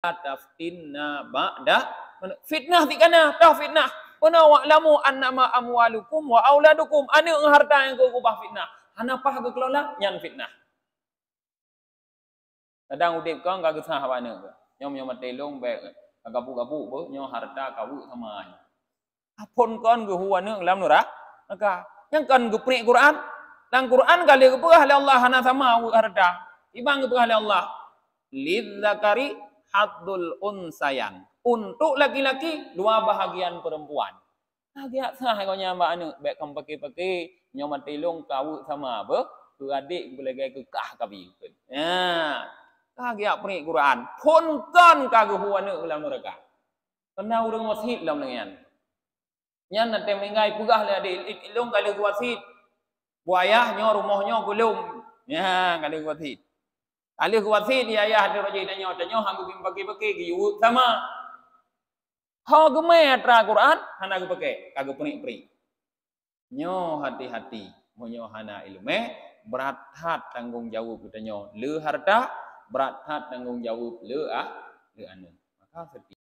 taftinna ba'da fitnah tikana dah fitnah wana wa'lamu annama amwalukum wa auladukum anu harta yang kau ubah fitnah hanapah ke kelola nyan fitnah kadang udip kau enggak gesah wana ke nyom matelong baik gabu-gabu be nyo harta kau sama apun kon ke huwana lam nura maka yang kan ke pri Quran dan Quran kali ke oleh Allah hana sama harta ibang ke oleh Allah lidzakari haddul unsayan untuk laki-laki dua bahagian perempuan. Agak sah kau nyamba anu baik kam pakai nyoma tilung kau sama apa tu adik boleh gaya kekah kabi. Ya. Agak pri Quran pun kan kagu huana ulang mereka. Kena urang wasit lam dengan. Nyan nanti mengai pugah le adik ilung kali wasit. Buaya nyo rumahnya gulung. Ya kali wasit. Kali wasit dia ayah ada rajin danyo hang bim pakai giu sama. Ha gemai tra Quran hana ke pakai kagak peri-peri. Nyo hati-hati monyo hana ilmu berat hat tanggung jawab kita nyo le harta berat hat tanggung jawab le anu. Maka sedih.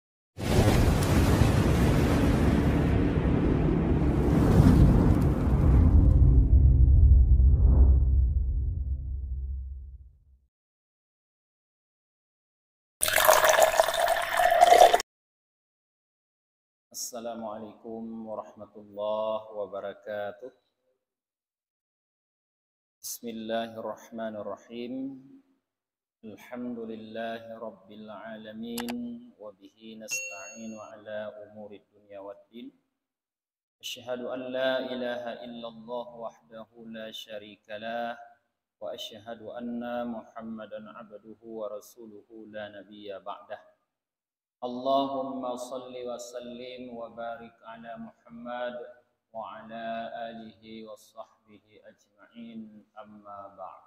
Assalamualaikum warahmatullahi wabarakatuh. Bismillahirrahmanirrahim. Alhamdulillahi rabbil alamin wa bihi nasta'inu ala umuri dunya waddin. Asyhadu an la ilaha illallah wahdahu la syarikalah wa asyhadu anna Muhammadan abduhu wa rasuluhu la nabiyya ba'dah. Allahumma salli wa sallim wa barik ala Muhammad wa ala alihi wa sahbihi ajma'in amma ba'd.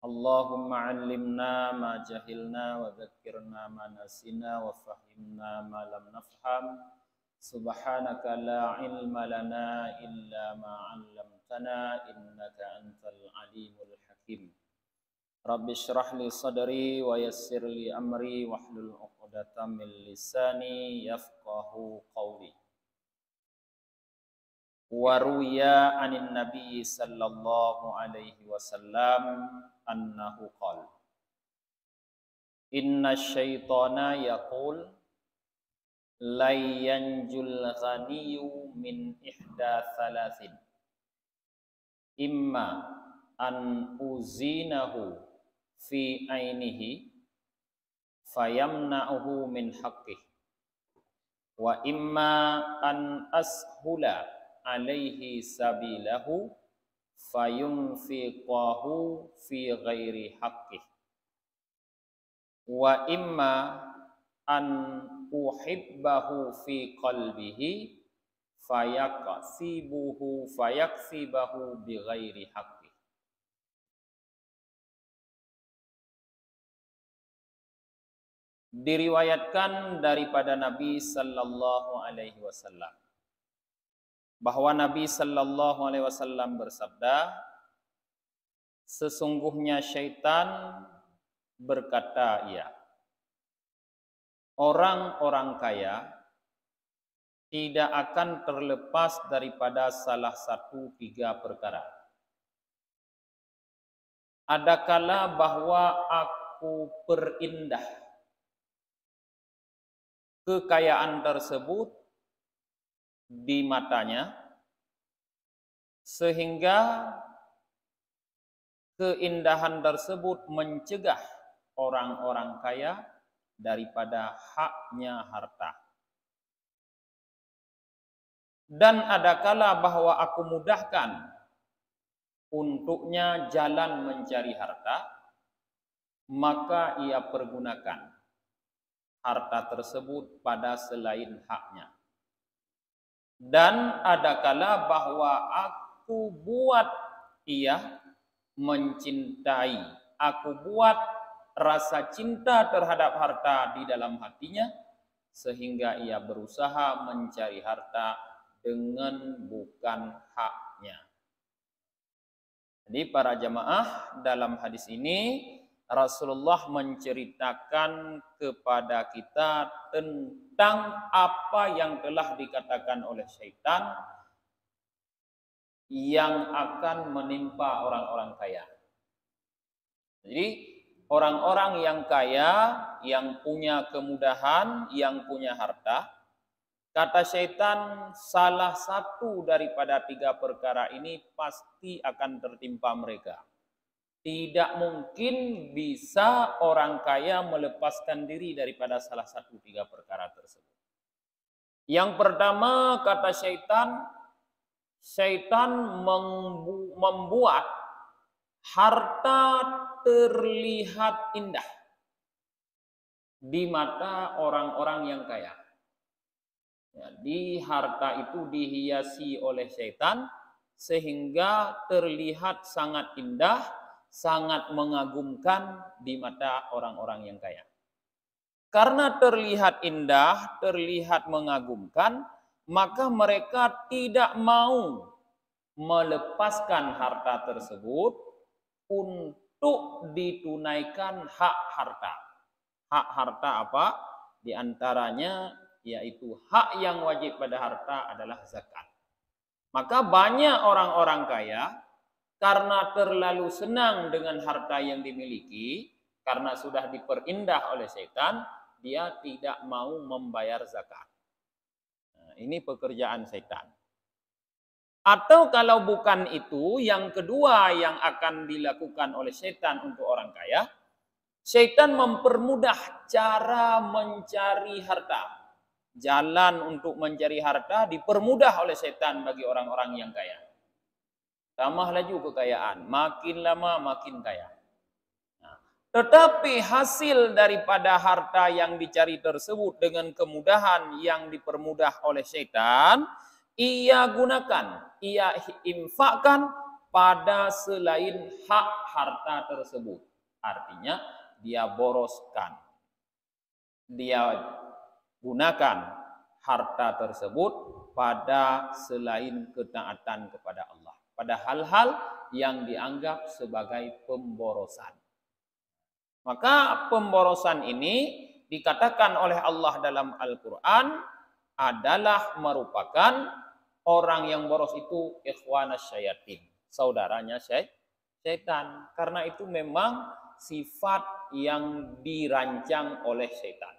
Allahumma allimna ma jahilna wa dhakkirna ma nasina wa fahimna ma lam nafham. Subhanaka la ilma lana illa ma 'allamtana innaka antal alimul hakim. Rabbi syrah li sadri wa yassir li amri wahlul 'uqdatam min lisani yafqahu qawli. Wa ruya 'anin nabiy sallallahu alaihi wasallam annahu qala inna syaitana yaqul la yanjul ghaniyyu min ihda thalathin imma an uzinahu fi ainihi fayamna'uhu min haqqih wa imma an ashula alaihi sabilahu fayunfiqahu fi ghairi haqqih wa imma an uhibbahu fi qalbihi fayaksibahu bi ghairi haqqih. Diriwayatkan daripada Nabi sallallahu alaihi wasallam bahwa Nabi sallallahu alaihi wasallam bersabda, sesungguhnya syaitan berkata ia, orang-orang kaya tidak akan terlepas daripada salah satu tiga perkara. Adakala bahwa aku perindah kekayaan tersebut di matanya sehingga keindahan tersebut mencegah orang-orang kaya daripada haknya harta. Dan adakala bahwa aku mudahkan untuknya jalan mencari harta, maka ia pergunakan harta tersebut pada selain haknya. Dan adakala bahwa aku buat ia mencintai, aku buat rasa cinta terhadap harta di dalam hatinya, sehingga ia berusaha mencari harta dengan bukan haknya. Jadi para jamaah, dalam hadis ini Rasulullah menceritakan kepada kita tentang apa yang telah dikatakan oleh syaitan yang akan menimpa orang-orang kaya. Jadi orang-orang yang kaya, yang punya kemudahan, yang punya harta, kata syaitan salah satu daripada 3 perkara ini pasti akan tertimpa mereka. Tidak mungkin bisa orang kaya melepaskan diri daripada salah satu 3 perkara tersebut. Yang pertama kata syaitan membuat harta terlihat indah di mata orang-orang yang kaya. Jadi harta itu dihiasi oleh syaitan sehingga terlihat sangat indah, sangat mengagumkan di mata orang-orang yang kaya. Karena terlihat indah, terlihat mengagumkan, maka mereka tidak mau melepaskan harta tersebut untuk ditunaikan hak harta. Hak harta apa? Di antaranya yaitu hak yang wajib pada harta adalah zakat. Maka banyak orang-orang kaya karena terlalu senang dengan harta yang dimiliki, karena sudah diperindah oleh setan, dia tidak mau membayar zakat. Nah, ini pekerjaan setan. Atau kalau bukan itu, yang kedua yang akan dilakukan oleh setan untuk orang kaya, setan mempermudah cara mencari harta. Jalan untuk mencari harta dipermudah oleh setan bagi orang-orang yang kaya. Tambah laju kekayaan, makin lama makin kaya. Nah, tetapi hasil daripada harta yang dicari tersebut dengan kemudahan yang dipermudah oleh setan, ia gunakan, ia infakkan pada selain hak harta tersebut. Artinya dia boroskan, dia gunakan harta tersebut pada selain ketaatan kepada Allah, pada hal-hal yang dianggap sebagai pemborosan. Maka pemborosan ini dikatakan oleh Allah dalam Al-Quran adalah merupakan orang yang boros itu ikhwanas syayatin, saudaranya syaitan. Karena itu memang sifat yang dirancang oleh syaitan.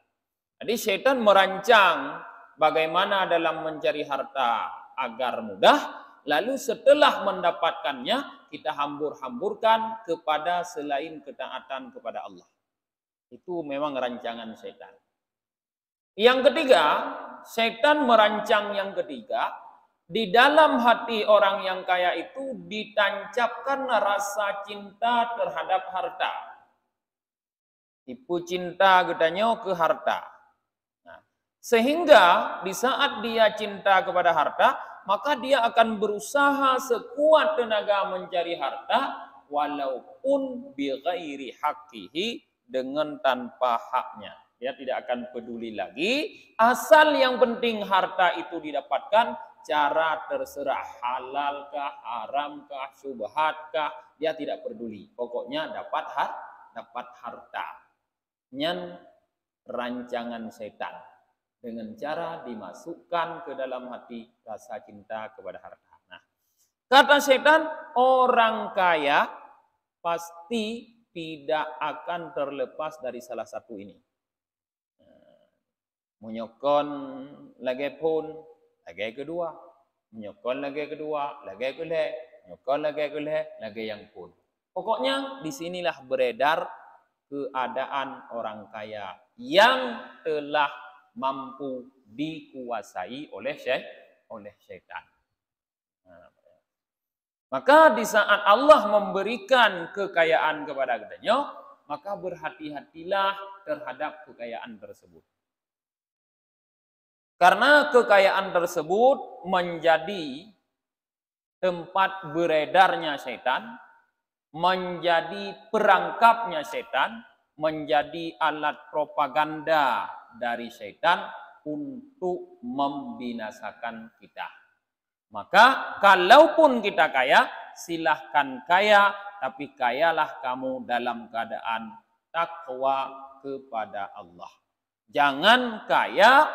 Jadi syaitan merancang bagaimana dalam mencari harta agar mudah, lalu setelah mendapatkannya kita hambur-hamburkan kepada selain ketaatan kepada Allah. Itu memang rancangan syaitan. Yang ketiga, syaitan merancang yang ketiga, di dalam hati orang yang kaya itu ditancapkan rasa cinta terhadap harta. Tipu cinta katanya ke harta. Sehingga di saat dia cinta kepada harta, maka dia akan berusaha sekuat tenaga mencari harta, walaupun bighairi haqqihi, dengan tanpa haknya. Dia tidak akan peduli lagi, asal yang penting harta itu didapatkan, cara terserah halalkah, haramkah, syubhatkah, dia tidak peduli. Pokoknya dapat harta. Nyan rancangan setan. Dengan cara dimasukkan ke dalam hati rasa cinta kepada harta. Nah, kata setan, orang kaya pasti tidak akan terlepas dari salah satu ini. Menyokon lagi pun, lagi kedua. Menyokon lagi kedua, lagi kelih. Menyokon lagi kelih, lagi yang pun. Pokoknya disinilah beredar keadaan orang kaya yang telah mampu dikuasai oleh syaitan. Maka di saat Allah memberikan kekayaan kepada katanya, maka berhati-hatilah terhadap kekayaan tersebut. Karena kekayaan tersebut menjadi tempat beredarnya syaitan, menjadi perangkapnya syaitan, menjadi alat propaganda dari syaitan untuk membinasakan kita. Maka kalaupun kita kaya, silahkan kaya tapi kayalah kamu dalam keadaan takwa kepada Allah. Jangan kaya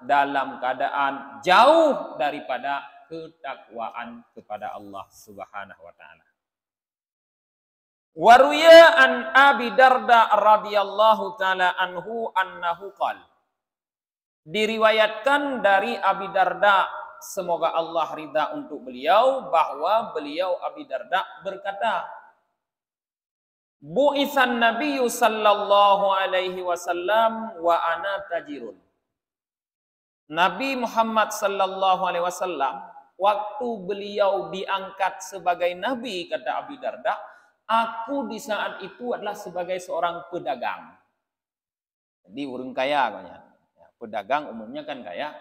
dalam keadaan jauh daripada ketakwaan kepada Allah Subhanahu wa taala. Waruya an Abi Darda radhiyallahu taala anhu annahu qala. Diriwayatkan dari Abi Darda, semoga Allah ridha untuk beliau, bahwa beliau Abi Darda berkata, Bu'isan Nabiyyu sallallahu alaihi wasallam wa ana tajirun. Nabi Muhammad sallallahu alaihi wasallam waktu beliau diangkat sebagai nabi, kata Abi Darda, aku di saat itu adalah sebagai seorang pedagang. Jadi orang kaya katanya. Pedagang umumnya kan kaya.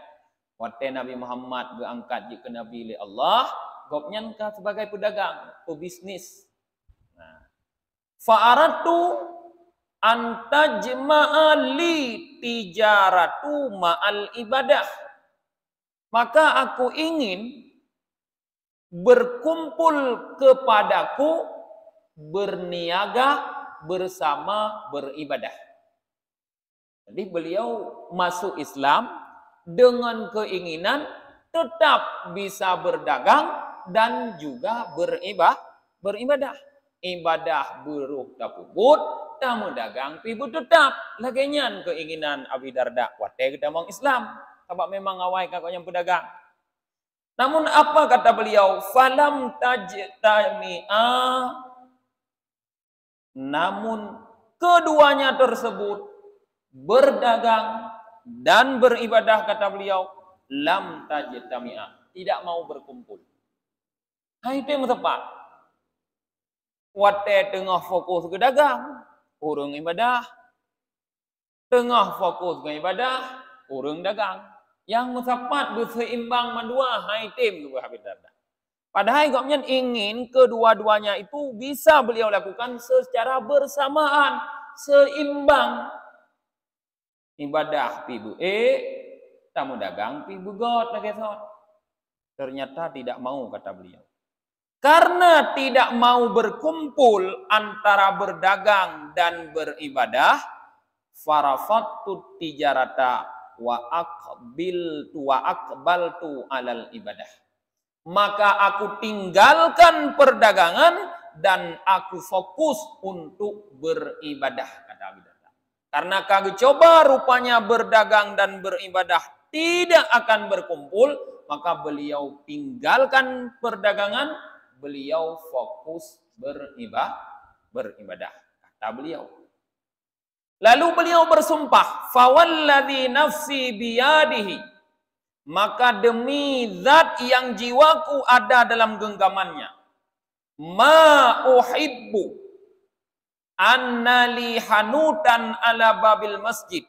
Waktu Nabi Muhammad diangkat ke Nabi oleh Allah, gopnya sebagai pedagang, pebisnis. Nah, fa'aratu antajma'a li tijaratu ma'al ibadah. Maka aku ingin berkumpul kepadaku berniaga bersama beribadah. Jadi beliau masuk Islam dengan keinginan tetap bisa berdagang dan juga beribadah. Ibadah beruh tapubut, tamu dagang pibut tetap. Lagian keinginan Abi Darda. Wate kita mau Islam. Sebab memang awai kakak yang pedagang. Namun apa kata beliau? Falam tajtami'a. Namun keduanya tersebut, berdagang dan beribadah, kata beliau, lam tajtami'a, tidak mau berkumpul. Itu yang tepat. Wate tengah fokus ke dagang, urang ibadah. Tengah fokus ke ibadah, urang dagang. Yang tepat berseimbang mandua, itu Habib Darda. Padahal gopnya ingin kedua-duanya itu bisa beliau lakukan secara bersamaan, seimbang. Ibadah pibu tamu dagang pibu got lagi sot. Ternyata tidak mau, kata beliau. Karena tidak mau berkumpul antara berdagang dan beribadah, farafattu tijarata wa aqbaltu alal ibadah. Maka aku tinggalkan perdagangan dan aku fokus untuk beribadah, kata Abi Darda. Karena kagak coba rupanya berdagang dan beribadah tidak akan berkumpul, maka beliau tinggalkan perdagangan, beliau fokus beribadah, kata beliau. Lalu beliau bersumpah, fawalladzi nafsi biyadihi, maka demi zat yang jiwaku ada dalam genggamannya, ma uhibbu annali hanutan ala babil masjid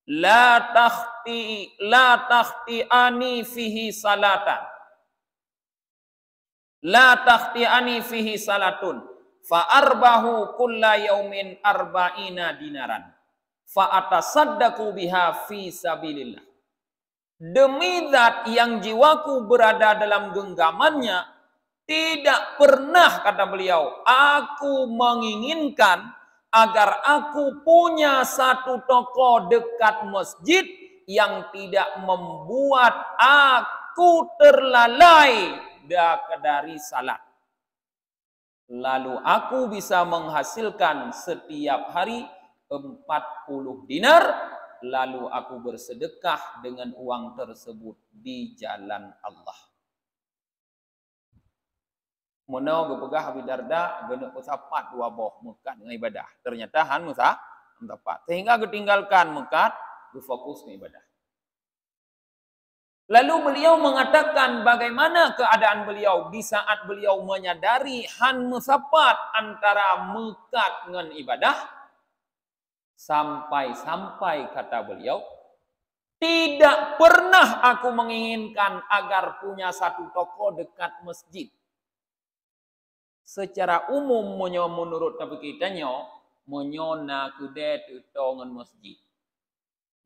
la takhti'ani fihi salatun fa arbahu kulla yaumin arba'ina dinaran fa atasaddaqu biha fi sabilillah. Demi zat yang jiwaku berada dalam genggamannya, tidak pernah, kata beliau, aku menginginkan agar aku punya satu toko dekat masjid yang tidak membuat aku terlalai dari salat. Lalu aku bisa menghasilkan setiap hari 40 dinar, lalu aku bersedekah dengan uang tersebut di jalan Allah. Mono gepegah Abi Darda gena usapat dua boh Mekah dengan ibadah. Ternyata han musa tepat. Sehingga ketinggalkan Mekah, berfokus ke ibadah. Lalu beliau mengatakan bagaimana keadaan beliau di saat beliau menyadari han musapat antara Mekah dengan ibadah. Sampai-sampai, kata beliau, tidak pernah aku menginginkan agar punya satu toko dekat masjid. Secara umum menurut tapi kitanya menyona kudet utongan masjid.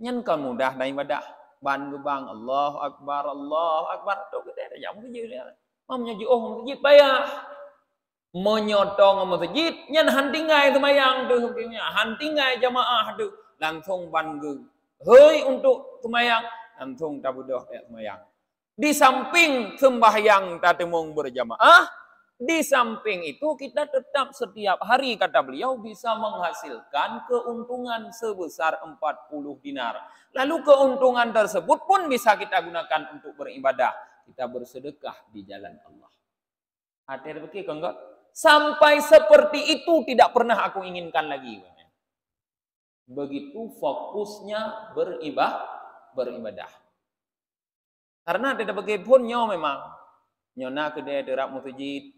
Nyen kan mudah na ibadah. Ban gebang Allahu Akbar tu kudet jam kerja dia. Mamnya masjid payah. menyotong masjid nyan hantingai semayang tu hukumnya hantingai jamaah tu langsung banggu hei untuk semayang langsung tabudah semayang di samping sembahyang tatemung berjamaah di samping itu kita tetap setiap hari kata beliau bisa menghasilkan keuntungan sebesar 40 dinar lalu keuntungan tersebut pun bisa kita gunakan untuk beribadah kita bersedekah di jalan Allah ada begitu enggak sampai seperti itu tidak pernah aku inginkan lagi. Begitu fokusnya beribadah. Karena tidak bagaimana nyo memang. Nyona kedai derap masjid.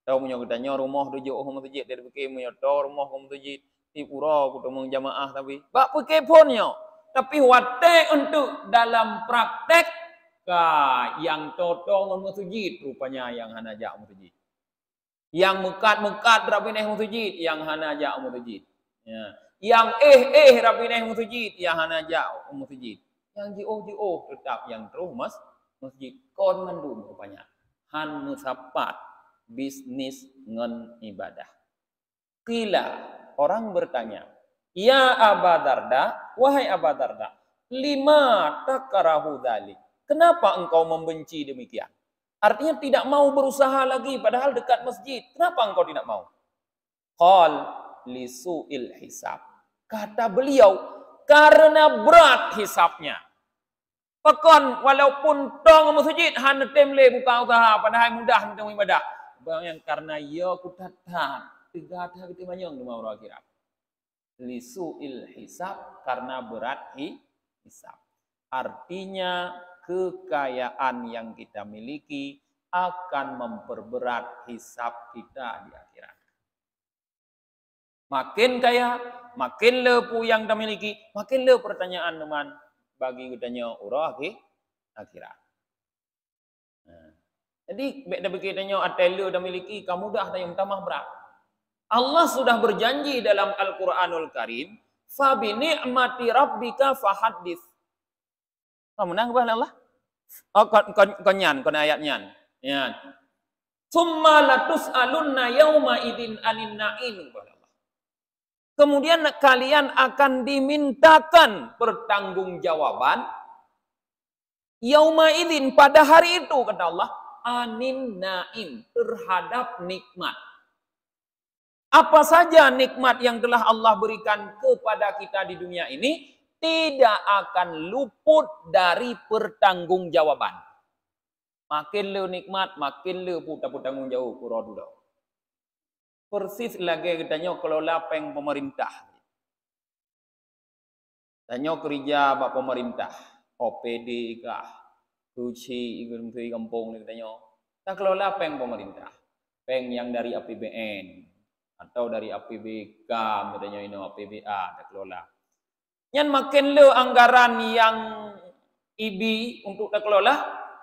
Tahu punya kedanya rumah tujuh masjid. Tidak bagaimana nyo rumah masjid. Di pura ketemu jamaah tapi. Bak bagaimana nyo. Tapi wate untuk dalam praktek. Yang totong masjid. Rupanya yang hanajak masjid. Yang mekat rabineh masjid yang hanaja masjid ya yang rabineh masjid yang hanaja masjid yang jio tetap yang terus masjid kon mandum rupanya han musapat bisnis ngen ibadah kila orang bertanya ya Aba Darda wahai Aba Darda lima takarahu dzalik kenapa engkau membenci demikian. Artinya tidak mau berusaha lagi padahal dekat masjid. Kenapa engkau tidak mau? Qal lisu'il hisab. Kata beliau, karena berat hisabnya. Pakon walaupun tong masjid han temle buka usaha padahal mudah untuk ibadah. Yang karena ya kutatan tiga hari kita manyong di mau akhirat. Lisu'il hisab karena berat hisab. Artinya kekayaan yang kita miliki akan memperberat hisab kita di akhirat. Makin kaya, makin lepu yang kita miliki, makin le pertanyaan teman bagi kitanya urah akhirat. Nah, jadi beda begitanya atelu dah miliki kamu dah tayang tamah berat. Allah sudah berjanji dalam Al-Qur'anul Karim, "Fa bi ni'mati rabbika fahaddits." Kamu menang kepada Allah? Oh, kon ayatnya. Ya. Summa latus'alunna yauma idzin anin na'im. Kemudian kalian akan dimintakan pertanggungjawaban yauma idzin pada hari itu kata Allah anin na'im terhadap nikmat. Apa saja nikmat yang telah Allah berikan kepada kita di dunia ini tidak akan luput dari pertanggungjawaban. Makin le nikmat, makin le putar tanggungjawab pura dulu. Persis lagi katanya kelola peng pemerintah. Tanya kerja bak pemerintah, OPD kah, Tuci, Menteri Kampung ni katanya. Tak kelola peng pemerintah, peng yang dari APBN atau dari APBK, katanya ini APBA tak kelola. Yang makin le anggaran yang IBI untuk dikelola,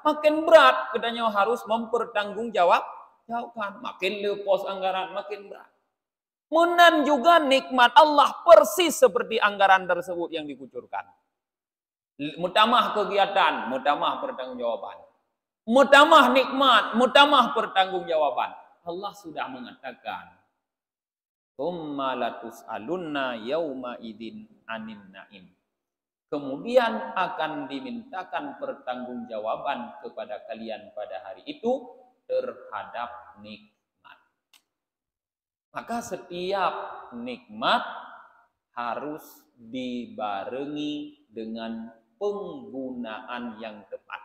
makin berat katanya harus mempertanggungjawabkan. Makin le pos anggaran, makin berat. Menan juga nikmat Allah persis seperti anggaran tersebut yang dikucurkan. Mutamah kegiatan, mutamah pertanggungjawaban. Mutamah nikmat, mutamah pertanggungjawaban. Allah sudah mengatakan, "Tsumma latus'alunna yauma idzin anin na'im." Kemudian akan dimintakan pertanggungjawaban kepada kalian pada hari itu terhadap nikmat. Maka setiap nikmat harus dibarengi dengan penggunaan yang tepat.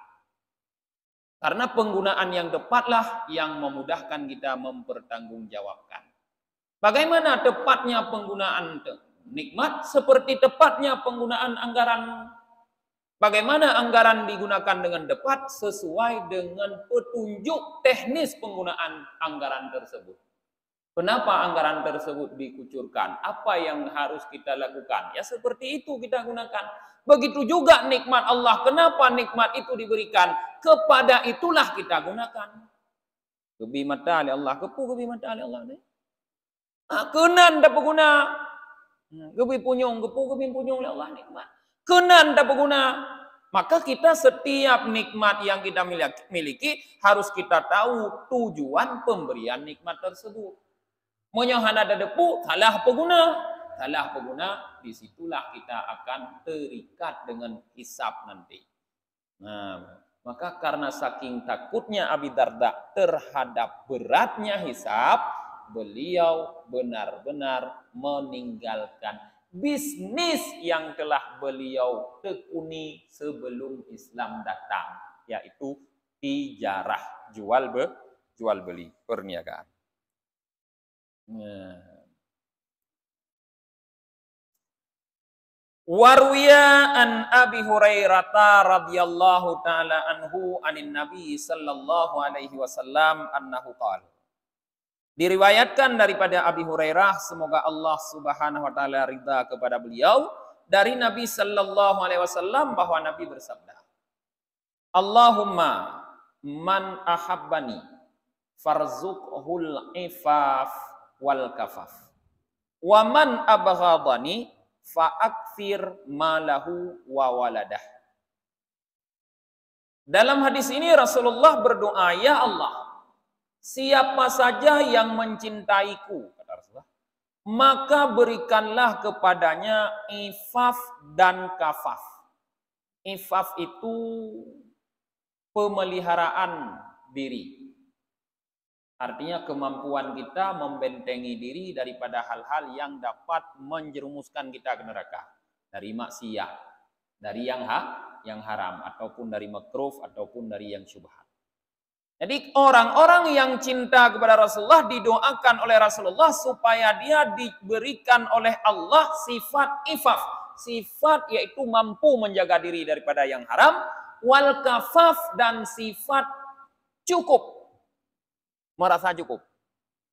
Karena penggunaan yang tepatlah yang memudahkan kita mempertanggungjawabkan. Bagaimana tepatnya penggunaan nikmat? Seperti tepatnya penggunaan anggaran. Bagaimana anggaran digunakan dengan tepat sesuai dengan petunjuk teknis penggunaan anggaran tersebut. Kenapa anggaran tersebut dikucurkan? Apa yang harus kita lakukan? Ya seperti itu kita gunakan. Begitu juga nikmat Allah. Kenapa nikmat itu diberikan? Kepada itulah kita gunakan. Kebi mata oleh Allah. Kebi mata oleh Allah. Kenan dapat guna. Kebi punyong oleh Allah nikmat. Kenan dapat guna. Maka kita setiap nikmat yang kita miliki harus kita tahu tujuan pemberian nikmat tersebut. Monyohana ada depu, salah pengguna. Salah pengguna, disitulah kita akan terikat dengan hisab nanti. Nah, maka karena saking takutnya Abi Darda terhadap beratnya hisab, beliau benar-benar meninggalkan bisnis yang telah beliau tekuni sebelum Islam datang, yaitu tijarah, jual beli, perniagaan. Warwiya an Abi Hurairah radhiyallahu taala anhu anin Nabi sallallahu alaihi wasallam annahu qala. Diriwayatkan daripada Abi Hurairah, semoga Allah Subhanahu wa taala ridha kepada beliau, dari Nabi sallallahu alaihi wasallam bahwa Nabi bersabda, Allahumma man ahabbani farzuqhul ifaf wal kafaf wa man abghadani fa'akthir malahu wa waladah. Dalam hadis ini Rasulullah berdoa, ya Allah, siapa saja yang mencintaiku, kata Rasulullah, maka berikanlah kepadanya ifaf dan kafaf. Ifaf itu pemeliharaan diri. Artinya kemampuan kita membentengi diri daripada hal-hal yang dapat menjerumuskan kita ke neraka. Dari maksiat, dari yang haram, ataupun dari makruh, ataupun dari yang syubhat. Jadi orang-orang yang cinta kepada Rasulullah didoakan oleh Rasulullah supaya dia diberikan oleh Allah sifat ifaf. Sifat yaitu mampu menjaga diri daripada yang haram. Wal kafaf, dan sifat cukup. Merasa cukup.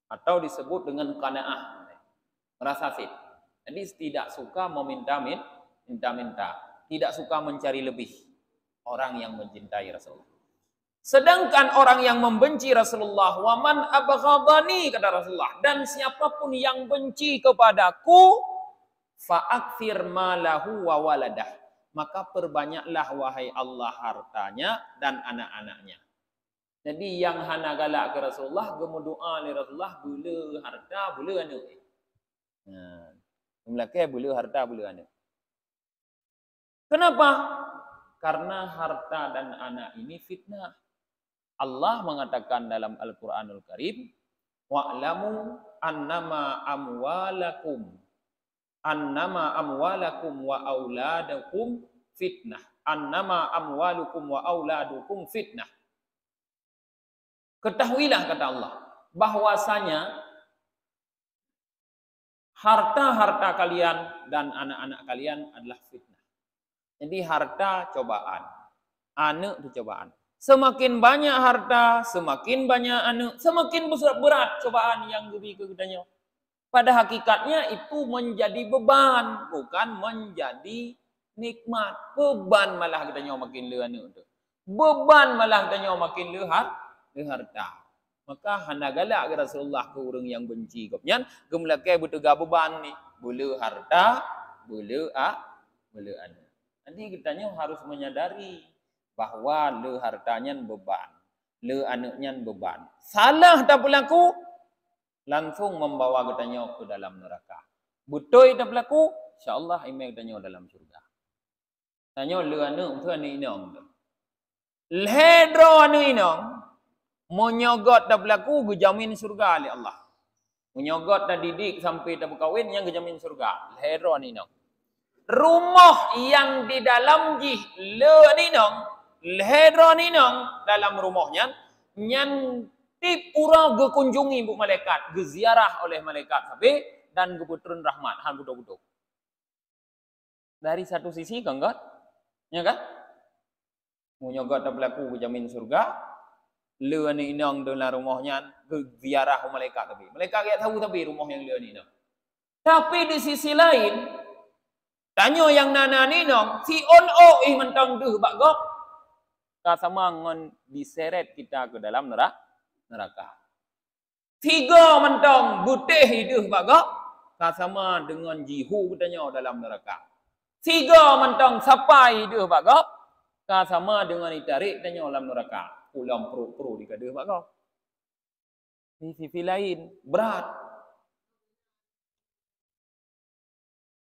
Atau disebut dengan qanaah. Merasa fit. Jadi tidak suka meminta-minta. Tidak suka mencari lebih. Orang yang mencintai Rasulullah. Sedangkan orang yang membenci Rasulullah, waman abghadani, kata Rasulullah, dan siapapun yang benci kepadaku, fa'akthir malahu wa waladah, maka perbanyaklah wahai Allah hartanya dan anak-anaknya. Jadi yang hana galak ke Rasulullah, gemu doa li Rasulullah, bela harta, bela anak. Nah, melakai bela harta, bela anak. Kenapa? Karena harta dan anak ini fitnah. Allah mengatakan dalam Al-Quranul Karim, wa'lamu annama amwalakum wa auladukum fitnah. Annama amwalukum wa auladukum fitnah. Ketahuilah, kata Allah, bahwasanya harta-harta kalian dan anak-anak kalian adalah fitnah. Jadi harta cobaan, anak itu cobaan. Semakin banyak harta, semakin banyak anak, semakin berat cobaan yang lebih kepadanya. Pada hakikatnya itu menjadi beban, bukan menjadi nikmat. Beban malah katanya makin le anak tu. Beban malah katanya makin le harta. Maka hana galak ke Rasulullah ke orang yang benci kopnya, gemelakai bertega beban ni, bela harta, bela anak. Nanti kitanya harus menyadari bahwa le hartanya beban, le anaknya beban. Salah tak berlaku, langsung membawa katanya ke dalam neraka. Betul tak berlaku, insya-Allah imej katanya dalam surga. Tanya le anak tu anak inang tu. Ledro anak inang, menyogot tak berlaku, gejamin surga oleh Allah. Menyogot tak didik sampai tak berkahwin, yang gejamin surga. Ledro anak inang. Rumah yang di dalam jih le ninong, lehedra ninong dalam rumahnya, nyan tipura gekunjungi bu malaikat, geziarah oleh malaikat sampai dan geputrun rahmat, hal budak-budak. Dari satu sisi kan enggak? Ya kan? Munyogot tak berlaku berjamin surga, le ninong dalam rumahnya, geziarah malaikat tapi. Malaikat tak tahu tapi rumah yang le ninong. Tapi di sisi lain, tanya yang nana ninong, si on mentang duh bagok, kasama ngon diseret kita ke dalam neraka. Tiga mentang butih hidup bagok, kasama dengan jihu katanya dalam neraka. Tiga mentang sapai hidup bagok, Ka sama dengan ditarik dan dalam neraka. Ulam perut dikada mak kau. Di sisi lain berat.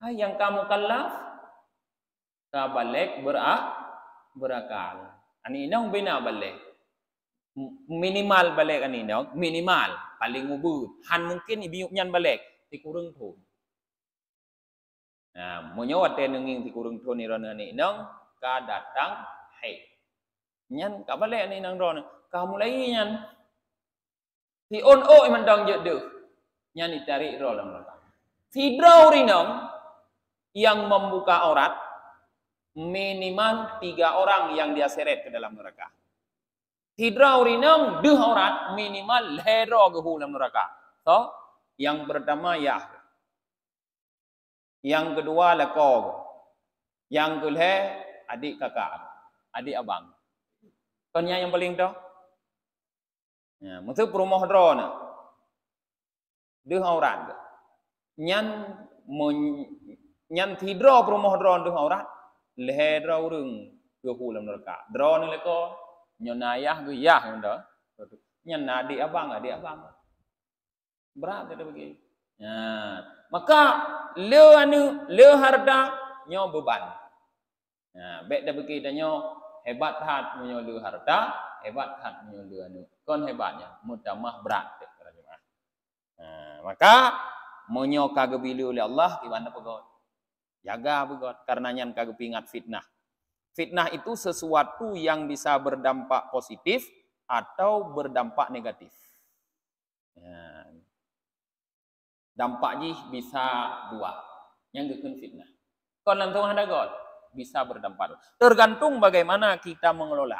Yang kamu kalaf ka balik berakal. Ani nang bina balik. Minimal balik ani nang minimal paling ubud. Han mungkin ibiuk nyan balik ti kurang thun. Nah, monyo ate nenging ti kurang thun ni rona ni nang ka datang hai. Nyan ka balik ni nang ron ka mulai nyan. Ti on man dang je de. Nyan ditarik ro lam neraka. Ti draw ri nang yang membuka aurat minimal 3 orang yang dia seret ke dalam neraka. Hidrau rinang 2 aurat minimal lero ke dalam neraka. So, yang pertama ya. Yang kedua leko. Yang kedua adik kakak, adik abang. Konya yang paling tu. Ya, maksud perumah drone. 2 aurat. Nyan tidro perumah drone 2 aurat. Lero rung ke dalam neraka. Drone ni leko. Nyon ayah ke yah ndo. Nyan adik abang. Berat dia begini. Ya, maka le harta nyo beban. Ya, baik dah begini dah nyo hebat hat nyo le harta, hebat hat nyo le anu. Kon hebatnya mutamah berat para jemaah. Maka monyo kagak bilu oleh Allah di mana pegot. Jaga pegot karena nyan kagak pingat fitnah. Fitnah itu sesuatu yang bisa berdampak positif atau berdampak negatif. Ya. Dampaknya bisa 2. Yang gekun fitnah. Kon lantung ada god bisa berdampak. Tergantung bagaimana kita mengelola.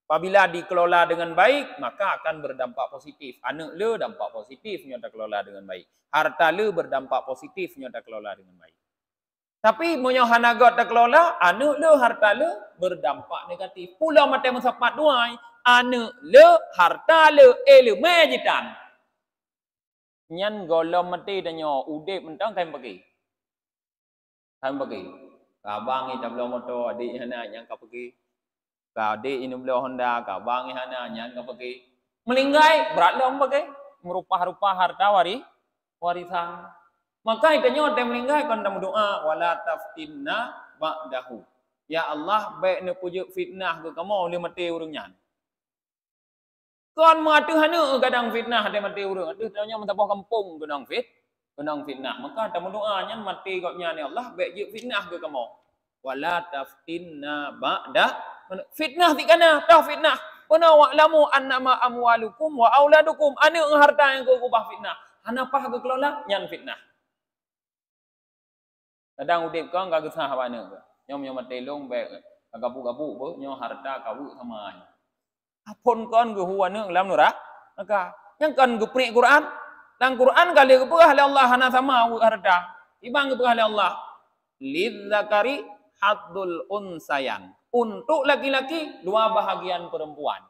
Apabila dikelola dengan baik, maka akan berdampak positif. Anak le dampak positif nyata kelola dengan baik. Harta le berdampak positif nyata kelola dengan baik. Tapi monyo hanagot tak kelola, anu le harta le berdampak negatif. Pula mate mensapat duai, anu le harta le mejitan. Nyan golom mati danyo udip mentang kaim pergi. Kaim pergi. Kabang ni tablo motor adik hana yang ka pergi. Ka adik ini belo Honda, kabang ni hana yang ka pergi. Melinggai berat le pergi. Merupa-rupa harta warisan. Maka ikannya ada meninggal kon dalam doa wala taftinna ba'dahu. Ya Allah baik ne pujuk fitnah ke kamu le mati urang nyan. Kon mati hana kadang fitnah ada mati urang. Aduh tanya mentapah kampung kenang fitnah. Maka dalam doa nyan mati kau nyan ya Allah baik je fitnah ke kamu. Wala taftinna ba'da. Fitnah tikana dah fitnah. Pana wa'lamu annama amwalukum wa auladukum anu harta yang kau ubah fitnah. Hana pah ke kelola nyan fitnah. Kadang udip kau enggak gesah mana ke. Nyom mati long baik gabu-gabu be nyo harta kau sama. Apun kon ke huwa ne dalam neraka. Maka yang kan geprik Quran. Dalam Quran kali gepah oleh Allah hana sama harta. Ibang gepah oleh Allah. Lidzakari haddul unsayan. Untuk laki-laki 2 bahagian perempuan.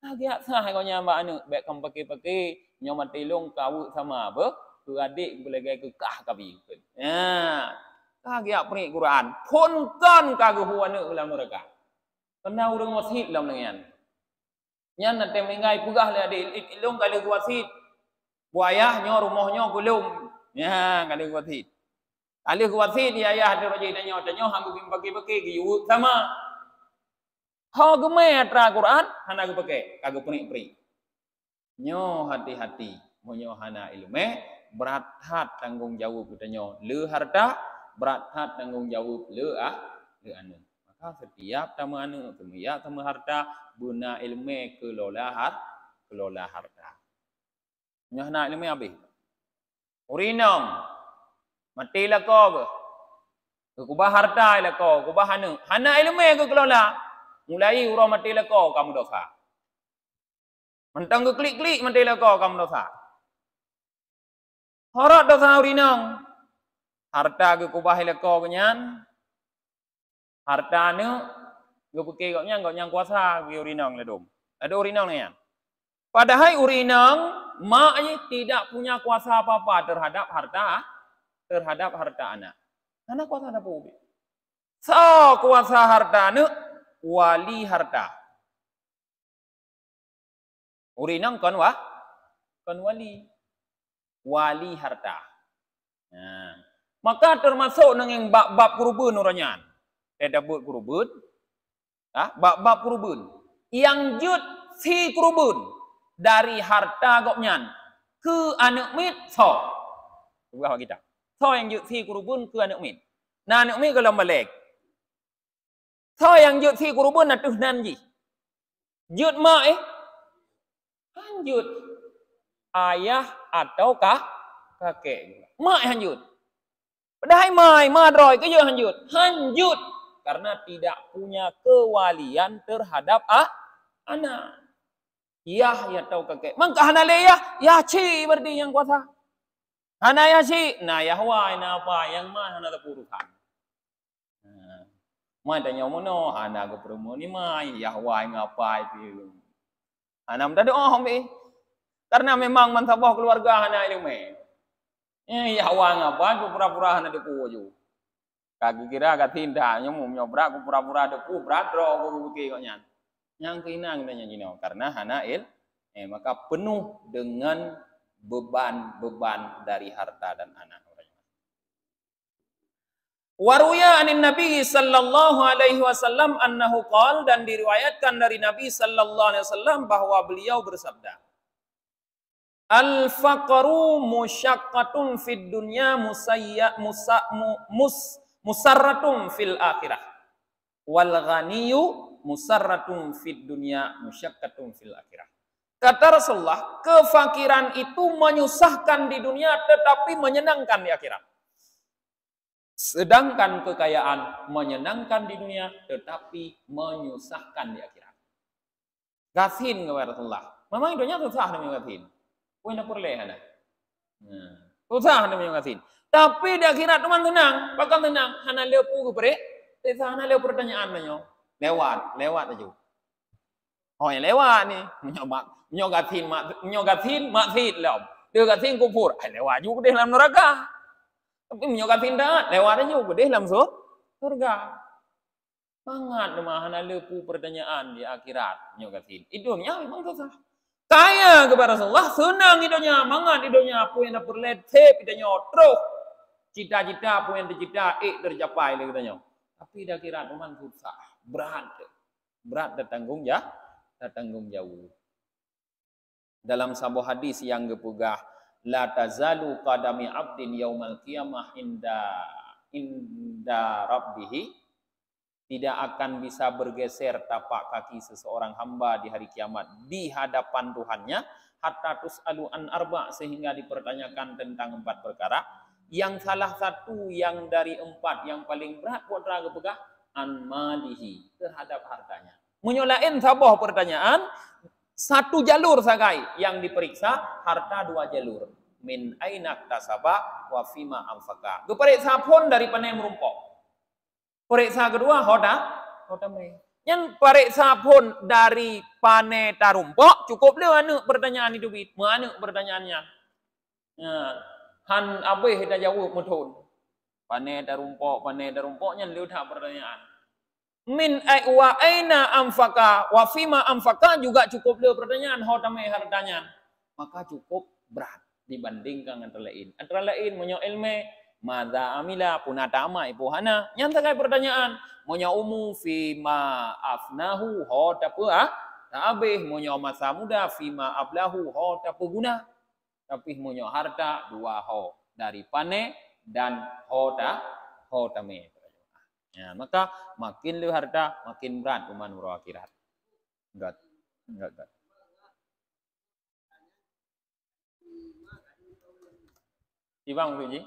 Agak sah kau nyamba anu baik kam pakai nyo mati long kau sama be. Ke adik boleh kekah kabi. Ya. Kagak peri Quran. Pun kan kagak huwana dalam neraka. Kena urang wasit dalam nengan. Nyan nanti mengai pegah le adik ilung kali wasit. Buayah rumahnya gulung. Ya kali wasit. Kali wasit dia ayah ada roji danyo hang bagi-bagi giu sama. Ha gemai atra Quran hana pakai kagak peri. Nyo hati-hati monyo hana ilmu berat hat tanggung jawab danyo le harta berat hat tanggung jawab le anu. Maka setiap tamu anu semia tamu harta guna ilmu kelola harta. Nyahna ilmu habis. Urinam mati lako ke kubah harta lako kubah anu. Hana ilmu ke kelola. Mulai urang mati lako kamu dosa. Mentang ke klik-klik mati lako kamu dosa. Harat dosa urinam. Harta ke kubah leko kenyan. Harta ni ke pekeh kau nyang kuasa ke urinang ledom. Ada urinang ni. Padahal urinang maknya tidak punya kuasa apa-apa terhadap harta anak. Anak kuasa apa ubi? So kuasa harta ni wali harta. Urinang kon wali. Wali harta. Nah, maka termasuk nang bab kurban oranyan. Dabut kurban. Bab kurban. Yang jut si kurban dari harta goknyan ke anak mit so. Bukan kita. So yang jut si kurban ke anak mit. Nah anak mit kalau balik. So yang jut si kurban na tuh nanji. Jut mak hanjut ayah ataukah kakek. Mak hanjut. Padahal mai madroy ke hanjut. Hanjut karena tidak punya kewalian terhadap anak. Yah ya tahu kakek. Maka hana leyah ya ci berarti yang kuasa. Hana ya ci, nah ya wai na apa yang mah hana tepurukan. Mai tanya mono hana ke promo ni mai ya wai ngapai tu. Hana mda doa hombe. Karena memang mansabah keluarga hana ini me. Ya wai ngapai ku pura-pura hana deku ju. Kaki kira katinda nyomum nyobrak ku pura-pura deku bradro ku buki kok nyan. Yang keinang tanya jino karena hanail maka penuh dengan beban-beban dari harta dan anak. Waruya anin Nabi sallallahu alaihi wasallam annahu qala, dan diriwayatkan dari Nabi sallallahu alaihi wasallam bahwa beliau bersabda, al faqru musyaqqatun fid dunya musarratun fil akhirah wal ghaniyyu musarratun fid dunya musyaqqatun fil akhirah. Kata Rasulullah, kefakiran itu menyusahkan di dunia tetapi menyenangkan di akhirat. Sedangkan kekayaan menyenangkan di dunia tetapi menyusahkan di akhirat. Gasin kepada Rasulullah. Memang hidupnya susah demi gasin. Punya perlehan. Susah demi gasin. Tapi di akhirat teman tenang, bakal tenang. Hana lepu kepre, desa hana lepu pertanyaan banyak. Lewat aja. Oh yang lewat ni, menyogatin maksud lom. Dia gatin kupur, lewat juga deh dalam neraka. Tapi menyogatin dah, lewat aja juga deh dalam surga. Mangat demah hana lepu pertanyaan di akhirat menyogatin. Hidupnya memang susah. Kaya kepada Rasulullah, senang hidupnya, mangat hidupnya, apa yang dapat letep hidupnya terus. Cita-cita apa yang tercita, tercapai katanya. Tapi di akhirat memang susah. Berat datanggung jauh. Dalam sebuah hadis yang gepugah, la tazalu qadami abdin yaumal qiyamah inda rabbih, tidak akan bisa bergeser tapak kaki seseorang hamba di hari kiamat di hadapan Tuhannya, hatta tus'alu an arba, sehingga dipertanyakan tentang 4 perkara. Yang salah satu yang dari 4 yang paling berat putra gepugah an malihi, terhadap hartanya. Menyolain sabah pertanyaan, 1 jalur sagai yang diperiksa, harta 2 jalur. Min ainak tasaba wa fima anfaka. Diperiksa pun dari panai merumpok. Periksa kedua hoda mai. Yang periksa pun dari panai tarumpok, cukup dia anu pertanyaan itu bit. Mana pertanyaannya? Han abih dah jawab mutun. Panai tarumpoknya lu tak pertanyaan. Min wa aina amfaka wa fima amfaka juga cukup dia pertanyaan hodame hartanya. Maka cukup berat dibandingkan antara lain. Antara lain monyo ilme madza amila punata ama ipuhana. Yang takai pertanyaan monyo umu fima afnahu hoda apa? Tabih monyo masa muda fima ablahu hoda guna. Tapi monyo harta 2 ho dari pane dan hoda me. Ya, maka makin lu harta makin berat uman uro akhirat. Enggak. Ibang Ruji?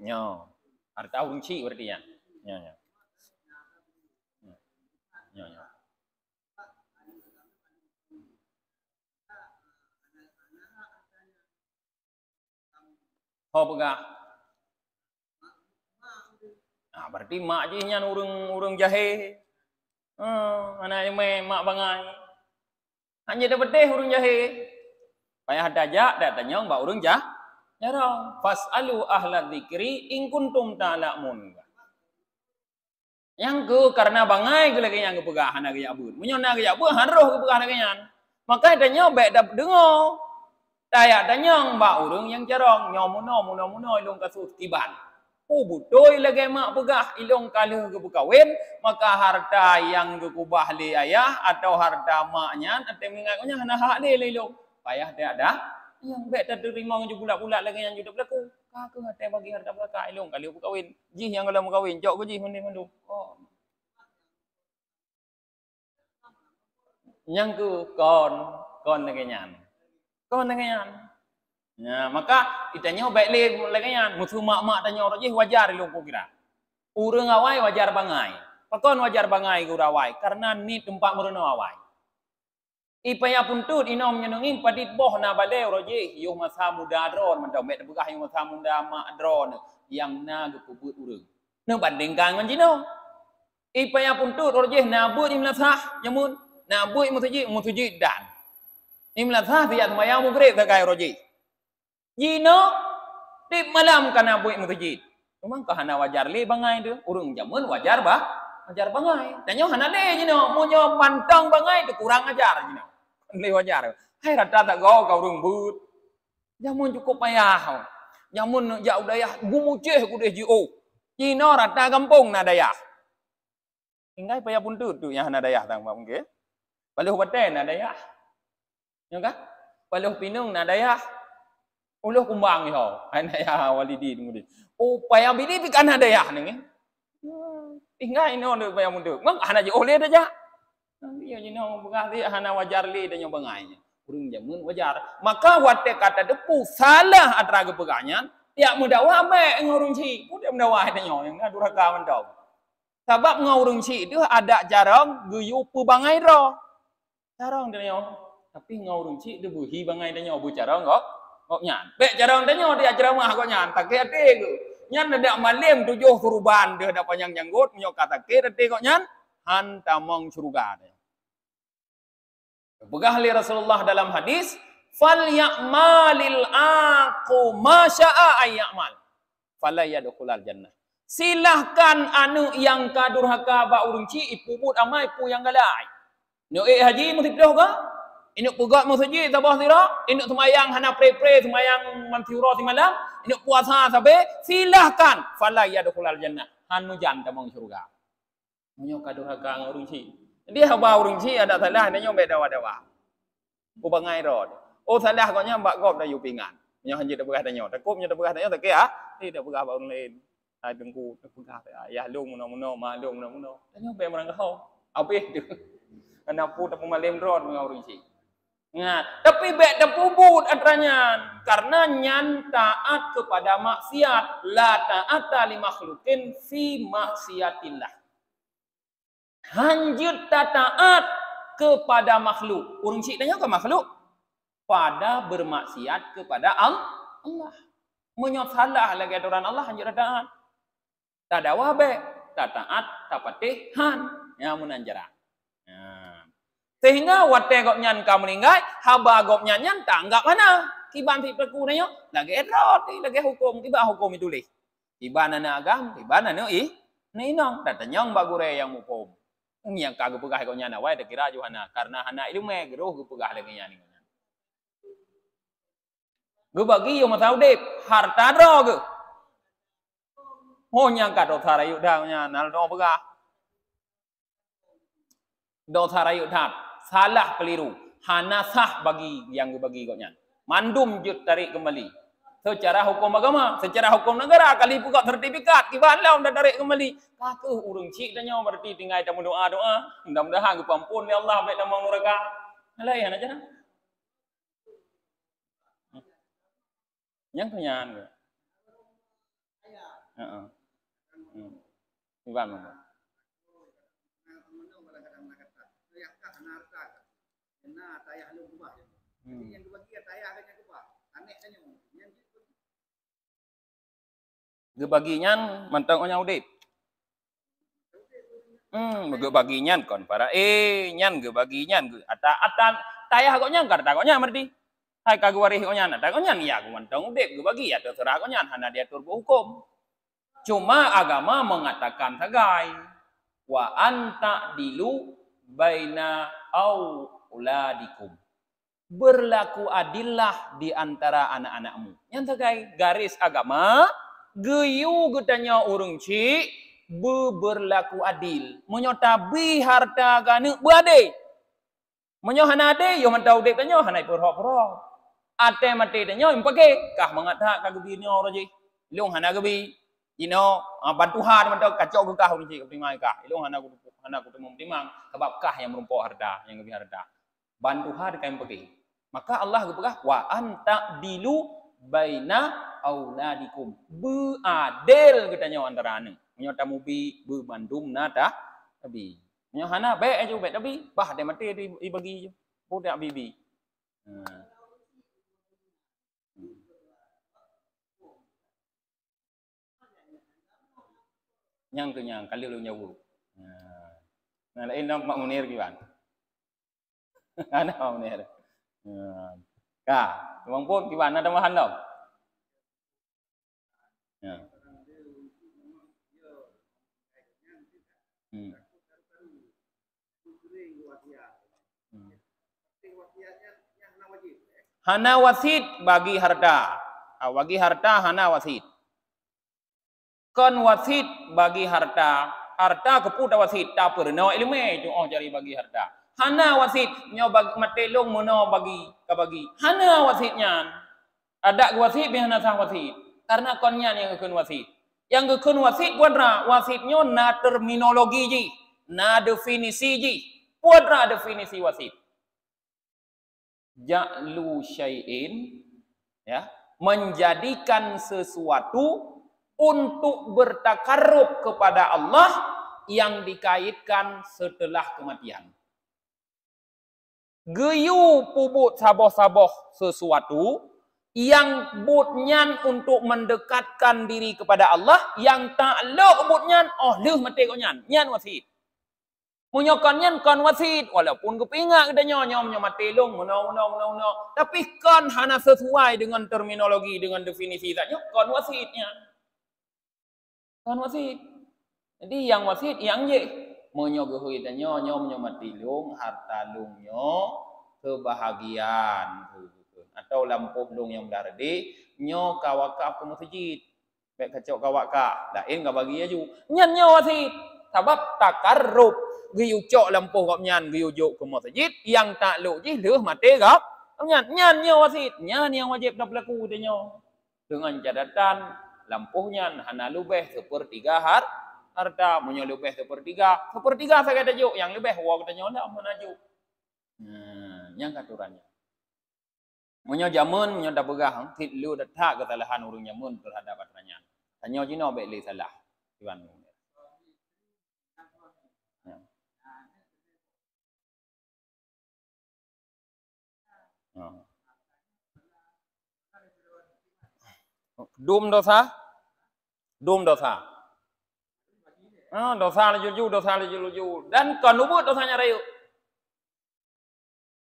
Nyo. Harta unci berarti ya. Nyo. Ho pegah. Nah, berarti mak je nyan urang jahe. Anak mak bangai. Hanya dapat deh urang jahe. Payah dajak datanya mbak urang jarang. Fas'alu ahla dzikri in kuntum ta'lamun. Yang ke karena bangai ke lagi yang ke pegahan lagi abun. Menyona ke abun haroh ke pegahan lagi yang. Maka tanya baik dah dengar. Taya tanya mbak urang yang jarang nyomuno ilong kasus tiban. Butoy lagi mak pegah ilong kali ke bekawin, maka harta yang ke kubah li ayah atau harta maknya atau mengakunya hana hak li ilong. Payah dia ada yang baik tak terima je bulat-bulat lagi yang juda berlaku. Kakak hati bagi harta belaka ilong kali berkawin. Jih yang kalau berkawin, jauh ke jih mandu. Oh. Yang ke kon lagi nyan. Kon lagi nyan. Ya, maka itanya baik lagi nyan. Musuh mak-mak tanya orang jih wajar ilong ku kira. Urang awai wajar bangai. Pakon wajar bangai ku rawai karena ni tempat merono awai. Ipaya pun tu inom nyenengin padit boh na baleu roje yo masa muda dron man met begah yo masa muda mak dron yang na gepubut urang. Ne bandingkan man jino. Ipaya pun tu roje na buat imlasah nyamun na buat mutuji dan. Imlasah tiap mayang mugre takai roje. Jino tip malam kana buat mutuji. Memang kahana wajar le bangai tu urang jamun wajar bangai. Tanyo hana le jino munyo pantang bangai tu kurang ajar jino. Le wajar. Hai rata tak kau rumbut. Jamun cukup payah. Jamun jauh dayah gumuceh ku deh jio. Cino rata kampung na dayah. Tinggal payah pun tu yang na dayah tang bang ke. Paluh baten na dayah. Ya kan? Paluh pinung na dayah. Uluh kumbang yo. Hai dayah walidi ngudi. Oh payah bini pikan na dayah ni. Tinggal ino le payah mundur. Mang hana je oleh dah ja. Dia jino berarti hana wajar li dan nyobangainya. Urang jamun wajar. Maka wate kata depu salah atraga peganyan, tiak mudawa me ngurung ci. Udah mudawa dan nyo yang durhaka mantau. Sebab ngurung ci itu ada jarang guyu pebangai ro. Jarang dan nyo. Tapi ngurung ci itu buhi bangai dan nyo bu jarang kok nyan. Be jarang dan nyo dia ceramah kok nyan. Tak ate ku. Nyan ada malim 7 kurban dia ada panjang janggut nyo kata ke ate kok nyan. Han tamong surga. Begah li Rasulullah dalam hadis, fal ya'malil aqu ma syaa ayyamal. Fala yadkhulal jannah. Silahkan anu yang kadurhaka ba urungci ipubut amai pu yang galai. No haji mutibdoh ka? Inu pugat musaji tabah tira, inu semayang hana pre-pre semayang mantiura si malam, inu puasa sabe, silahkan fala yadkhulal jannah. Hanu jan tamong surga. Munyo kadurhaka ngurungci. Dia haba urung ci ada salah nyo bedawa-dawa. Ku bangai rod. Oh salah koknya mbak gop dah yu pingan. Nyo hanjit dah begah nyo. Takup nyo dah begah nyo tak ya. Tidak begah ba urung lain. Hai tengku begah ya lung muno malung muno. Nyo be marang kau. Apih tu. Ana pu tak malim rod ngurung ci. Ngat, tapi be dah pubut atranya karena nyan taat kepada maksiat, la ta'ata li makhlukin fi maksiatillah. Hanjut taat kepada makhluk. Urung cik tanya ke makhluk. Pada bermaksiat kepada Allah. Menyot salah lagi aturan Allah hanjut taat. Tak ada wabe. Tak taat, tak patihan. Ya munanjara. Sehingga wate gok nyan kamu meninggal. Haba gok nyan tak anggap mana. Tiba si perku nanya. Lagi erot. Lagi hukum. Tiba hukum itu leh. Tiba nana agam. Tiba nana Ninong. Tak tanya bagure yang hukum. Yang kagak pegah kau nyana wae dak kira Johana karena hana ilmu geruh gue pegah lagi nyani. Gue bagi yo matau dep harta ro gue. Ho nyang ka do tharayu dah nyana do pegah. Do tharayu thap salah keliru. Hana sah bagi yang gue bagi kau nyana. Mandum jut tarik kembali. Secara hukum agama, secara hukum negara kali buka sertifikat tiba lah dah tarik kembali. Kakak urung cik dah nyawa berarti tinggal tamu doa. Mudah-mudahan gue pampun ya Allah baik tamang nuraka. Alaihan aja nah. Yang kenyan ke? Heeh. Gimana? Gebaginyan mantang onyang udip. Gebaginyan kon para nyan gebaginyan ata tayah kok nyang karta kok nyang merdi. Hai kagwari kok nyan ata kok nyan ya mantang udip gebagi ya terserah kok nyan hana diatur hukum. Cuma agama mengatakan sagai. wa anta dilu baina auladikum. Berlaku adillah di antara anak-anakmu. Yang terkait garis agama, geyu getanya urung ci berlaku adil. Menyotabi harta gane berade. Menyohana ade yo mentau dek tanyo hanai perho-perho. Ate mate tanyo impake kah mangata kagebi nyo roji. Long hana gebi. Ino bantuhan mentau kacau ke kah urung ci ketimai kah. Long hana ku timang sebab kah yang merumpok harta, yang gebi harta. Bantu har kain pergi. Maka Allah berkata, wa anta dilu baina auladikum. Beadil katanya antara anak. Menyota mubi berbandum nada tapi. Menyohana baik aja baik tapi bah dia mati dibagi je. Budak bibi. Yang kenyang kali lu nyawu. Nah, lain nak mak munir gimana? Ana mau ni ada. Kah, bang pun gimana ada mahan dong? Ya. Hana wasit bagi harta. Bagi harta hana wasit. Kon wasit bagi harta. Harta keputa wasit tak pernah ilmu itu jari bagi harta. Hana wasit nyo bagi matelong mono bagi kabagi. Hana wasitnya. Ada wasit bi hana sang wasit. Karena konnya yang gekun wasit. Yang gekun wasit puadra wasitnya na terminologi ji, na definisi ji. Puadra definisi wasit. Ja'lu syai'in ya, menjadikan sesuatu untuk bertakarrub kepada Allah yang dikaitkan setelah kematian. Geyu pubut saboh-saboh sesuatu yang butnyan untuk mendekatkan diri kepada Allah, yang tak lok butnyan leuh mati kau nyan wasit. Munyokannya kon wasit walaupun kepingak kedanya nyom mati long menaw tapi kon hana sesuai dengan terminologi dengan definisi zatnya kon wasitnya. Kon wasit. Jadi yang wasit yang je menyogohi danyo nyom mati long harta lungnya kebahagiaan atau lampuh long yang berardi nyo kawakaf ke masjid baik kacau kawakaf lain enggak bagi aju nyan nyo wasit sebab takarrub giu cok lampuh kap nyan giu juk ke masjid yang tak lu ji leuh mati kap nyan nyo wasit nyan yang wajib dak berlaku danyo dengan catatan lampuhnya hana lubeh sepertiga harta munyo lubeh sepertiga saya kata juk yang lebih wa kata nyo dak menaju yang katurannya munyo jamun munyo dak begah tit lu dak tak kesalahan urang jamun terhadap aturannya tanyo jino baik le salah tuan Dum dosa dosa luju dan kon ubut dosanya rayu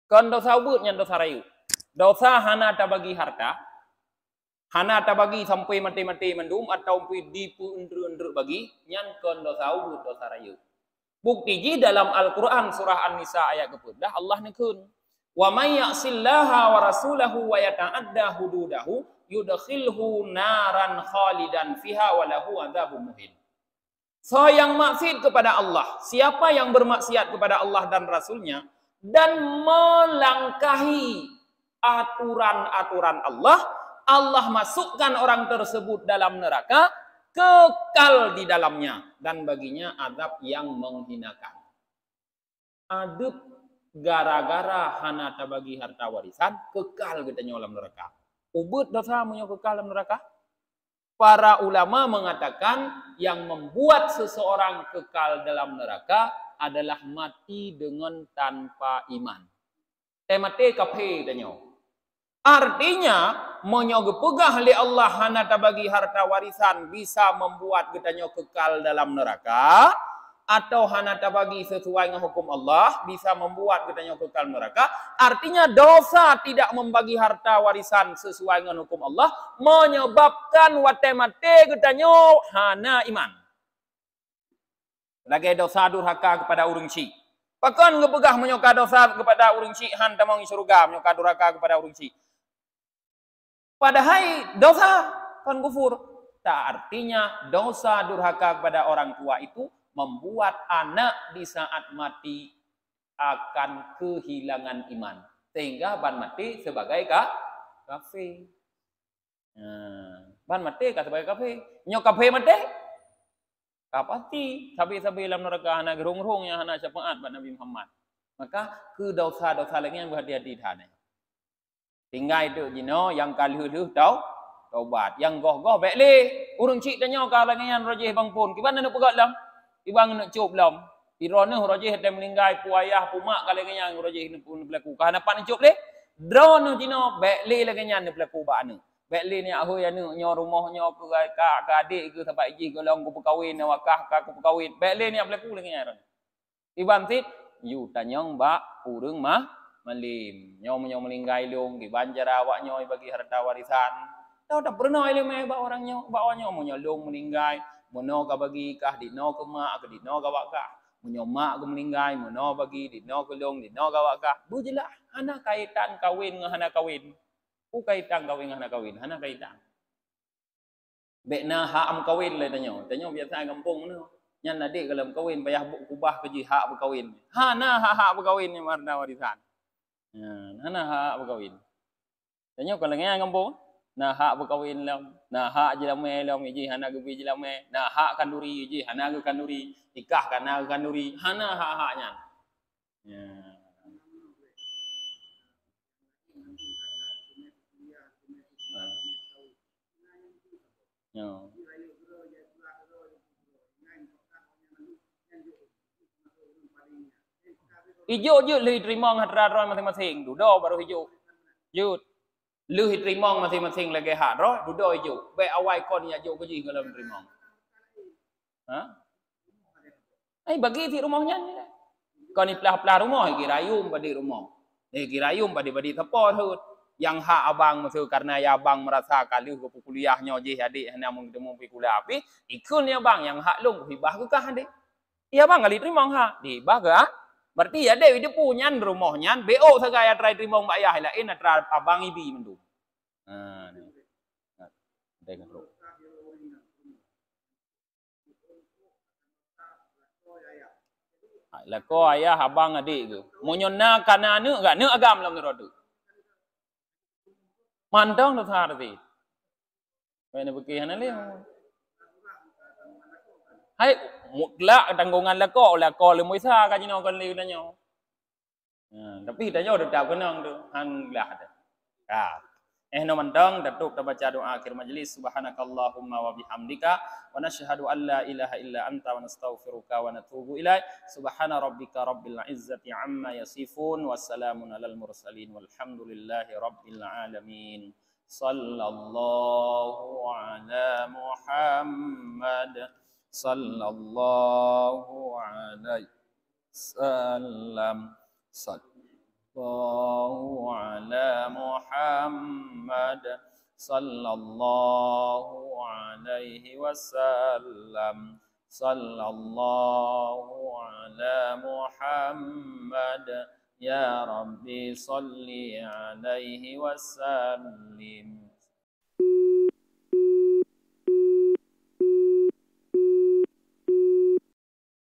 kon dosa ubut nyan dosa rayu dosa hana ta bagi harta hana ta bagi sampai mati-mati mendum atau dipu undru bagi nyan kon dosa ubut dosa rayu bukti ji dalam Al-Qur'an surah An-Nisa ayat ke-10 Allah nekun wa may ya'sillaha wa rasulahu wa yata'adda hududahu yudkhilhu naran khalidan fiha wa lahu adzabun muhin. So yang maksiat kepada Allah, siapa yang bermaksiat kepada Allah dan Rasulnya dan melangkahi aturan-aturan Allah, Allah masukkan orang tersebut dalam neraka, kekal di dalamnya dan baginya azab yang menghinakan. Adab gara-gara hana tabagi harta warisan kekal katanya dalam neraka. Ubud dosa munyo kekal dalam neraka. Para ulama mengatakan yang membuat seseorang kekal dalam neraka adalah mati dengan tanpa iman. Temate kafe danyo. Artinya munyo gepegah li Allah hana tabagi harta warisan bisa membuat getanyo kekal dalam neraka. Atau hana tabagi sesuai dengan hukum Allah bisa membuat katanya kekal neraka. Artinya dosa tidak membagi harta warisan sesuai dengan hukum Allah menyebabkan watemate katanya hana iman. Lagi dosa durhaka kepada urang cik. Pakan ngepegah menyoka dosa kepada urang cik han tamang surga menyoka durhaka kepada urang cik. Padahal dosa kan kufur. Tak artinya dosa durhaka kepada orang tua itu membuat anak di saat mati akan kehilangan iman. Sehingga ban mati sebagai kafir. Ban mati sebagai kafir. Nyok kafir mati. Pasti sabi-sabi dalam neraka anak gerung-gerung yang anak syafaat buat Nabi Muhammad. Maka ke dosa-dosa lagi yang berhati-hati thana. Tinggal itu jino yang kalih-lih taubat. Yang goh-goh baik le. Urang cik tanya kalau lagi yang rajih bang pun. Kiban nak pegat lam? Ibang nak cup lam. Irone rajih ada meninggal puayah pumak kalau lagi yang rajih pun berlaku. Kahana pan cup le. Drone jino baik le lagi yang berlaku ba anu. Baiklah ni ahoy anu nyo rumahnya ke adik ke sampai iji golong ku perkahwin wakah ka ku perkahwin. Baiklah ni berlaku lagi nyaran. Iban tit yu tanyong ba urang mah malim. Nyo meninggal long di banjar awak nyo bagi harta warisan. Tahu tak pernah ile meh ba orang nyo ba nyo mo long meninggal mono ka bagi kah di no ke mak ke di no ka wak kah. Munyo mak ke meninggal mono bagi di no ke long di no ka wak kah. Bu jelah ana kaitan kawin dengan ana kawin. Ku kaitan kawin dengan kawin, hana kaitan. Bekna hak am kawin le tanyo. Tanyo biasa kampung no. Nyan adik kalau kawin payah buk kubah keji hak berkawin. Hana hak berkawin ni marna warisan. Hana hak berkawin. Tanyo kalau ngai kampung, nah hak berkawin lam, nah hak jelame lam ji hana gebi jelame, nah hak kanduri ji hana ge kanduri, nikah kana kanduri, hana hak-haknya. Ya. No. Hijau je lu terima hatra roh masing-masing. Dudo baru hijau. Jut. Lu terima masing-masing lagi hak roh, dudo hijau. Baik awal kon ya hijau keji kalau terima. Ha? Bagi di rumahnya ni lah. Kau ni pelah-pelah rumah kirayum pada rumah. Kirayum pada support hut. Yang hak abang masuk karena ya abang merasa kali ke kuliahnya je adik hanya mau ketemu pergi kuliah api ikut ni abang yang hak long hibah ke kah adik iya bang kali terima hak hibah ke berarti ya adik dia punya rumahnya BO segala try terima mbak ayah lain atra abang ibi mendung dengan bro lako ayah abang adik ke mau nyona kana anu enggak nu agam lam tu Mandang tu thar ti. Mana beki hana le. Hai mutlak tanggungan lako le moisa ka jino kan le danyo. Tapi danyo dak tak kenang tu hang lah ada. No mandang datuk ta baca doa akhir majlis subhanakallahumma wa bihamdika wa nashhadu an la ilaha illa anta wa nastaghfiruka wa natubu ilaik subhana rabbika rabbil izzati amma yasifun wassalamun alal mursalin walhamdulillahi rabbil alamin sallallahu ala muhammad sallallahu alaihi wasallam sallallahu ala Muhammad sallallahu alaihi wasallam sallallahu ala Muhammad ya Rabbi salli alaihi wasallim